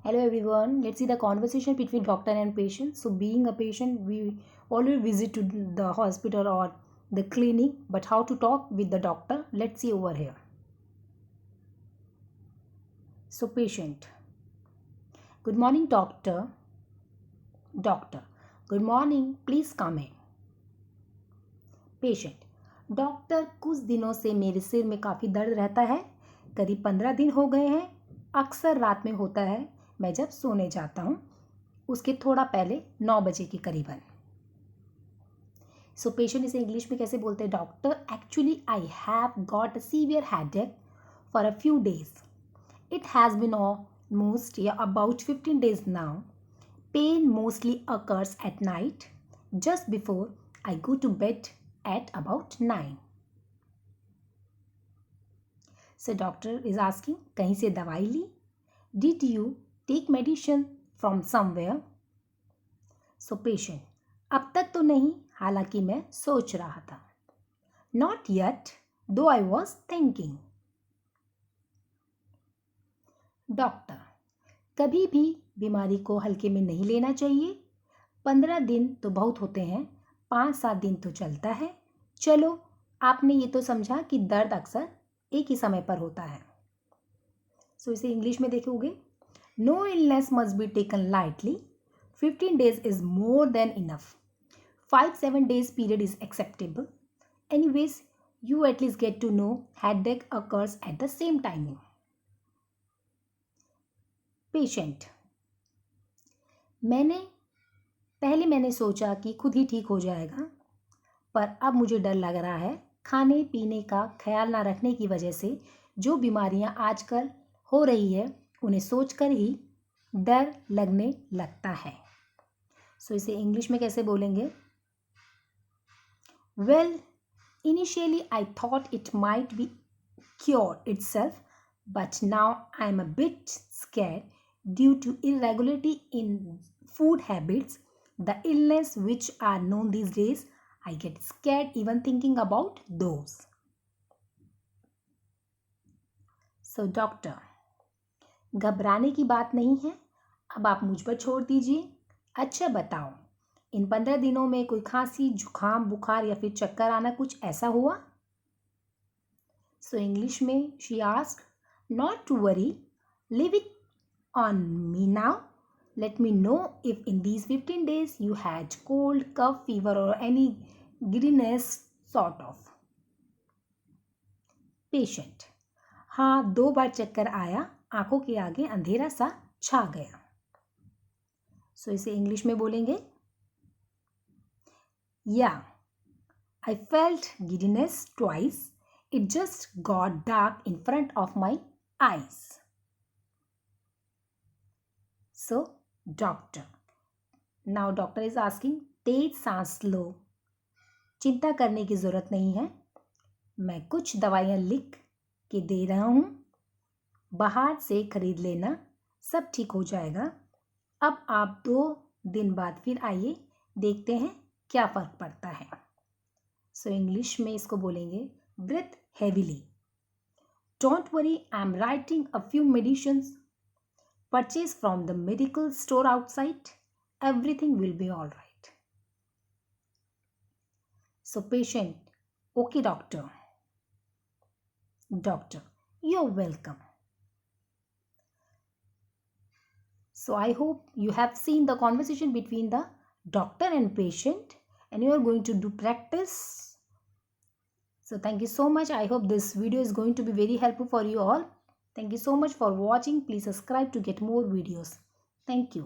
Hello everyone. Let's see the conversation between doctor and patient. So being a patient, we always visit to the hospital or the clinic, but how to talk with the doctor? Let's see over here. So patient. Good morning doctor. Doctor. Good morning. Please come in. Patient. Doctor कुछ दिनों से मेरे सिर में काफ़ी दर्द रहता है. करीब 15 दिन हो गए हैं. अक्सर रात में होता है. मैं जब सोने जाता हूँ उसके थोड़ा पहले 9 बजे के करीबन. सो पेशेंट इसे इंग्लिश में कैसे बोलते हैं? Doctor, actually I have got a severe headache for a few days. It has been almost about 15 days now. Pain mostly occurs at night, just before I go to bed at about 9. So doctor is asking, कहीं से दवाई ली? Did you take medicine from somewhere? So patient, अब तक तो नहीं, हालांकि मैं सोच रहा था. Not yet, though I was thinking. Doctor, कभी भी बीमारी को हल्के में नहीं लेना चाहिए. 15 दिन तो बहुत होते हैं, 5-7 दिन तो चलता है. चलो, आपने ये तो समझा कि दर्द अक्सर एक ही समय पर होता है. सो इसे इंग्लिश में देखोगे. No illness must be taken lightly. 15 days is more than enough. 5-7 days period is acceptable. Anyways, you at least get to know headache occurs at the same timing. Patient, मैंने सोचा कि खुद ही ठीक हो जाएगा, पर अब मुझे डर लग रहा है. खाने पीने का ख्याल ना रखने की वजह से जो बीमारियां आजकल हो रही है उन्हें सोचकर ही डर लगने लगता है. सो इसे इंग्लिश में कैसे बोलेंगे? Well, initially I thought it might be cure itself, but now I am a bit scared due to irregularity in food habits, the illness which are known these days. I get scared even thinking about those. So doctor, घबराने की बात नहीं है, अब आप मुझ पर छोड़ दीजिए. अच्छा बताओ, इन 15 दिनों में कोई खांसी, जुकाम, बुखार या फिर चक्कर आना कुछ ऐसा हुआ? So इंग्लिश में she asked, not to worry, leave it on me now. Let me know if in these 15 days you had cold, cough, fever or any giddiness sort of. Patient, हाँ, 2 बार चक्कर आया, आंखों के आगे अंधेरा सा छा गया. सो इसे इंग्लिश में बोलेंगे. Yeah, I felt giddiness twice. It just got dark in front of my eyes. So, doctor. Now doctor is asking, तेज सांस लो. चिंता करने की ज़रूरत नहीं है. मैं कुछ दवाइयाँ लिख के दे रहा हूँ. बाहर से खरीद लेना, सब ठीक हो जाएगा. अब आप 2 दिन बाद फिर आइए, देखते हैं क्या फ़र्क पड़ता है. सो इंग्लिश में इसको बोलेंगे. Breathe heavily. Don't worry, I'm writing a few medicines. Purchase from the medical store outside. Everything will be all right. So patient, okay doctor. Doctor, you're welcome. So I hope you have seen the conversation between the doctor and patient and you are going to do practice. So thank you so much. I hope this video is going to be very helpful for you all. Thank you so much for watching. Please subscribe to get more videos. Thank you.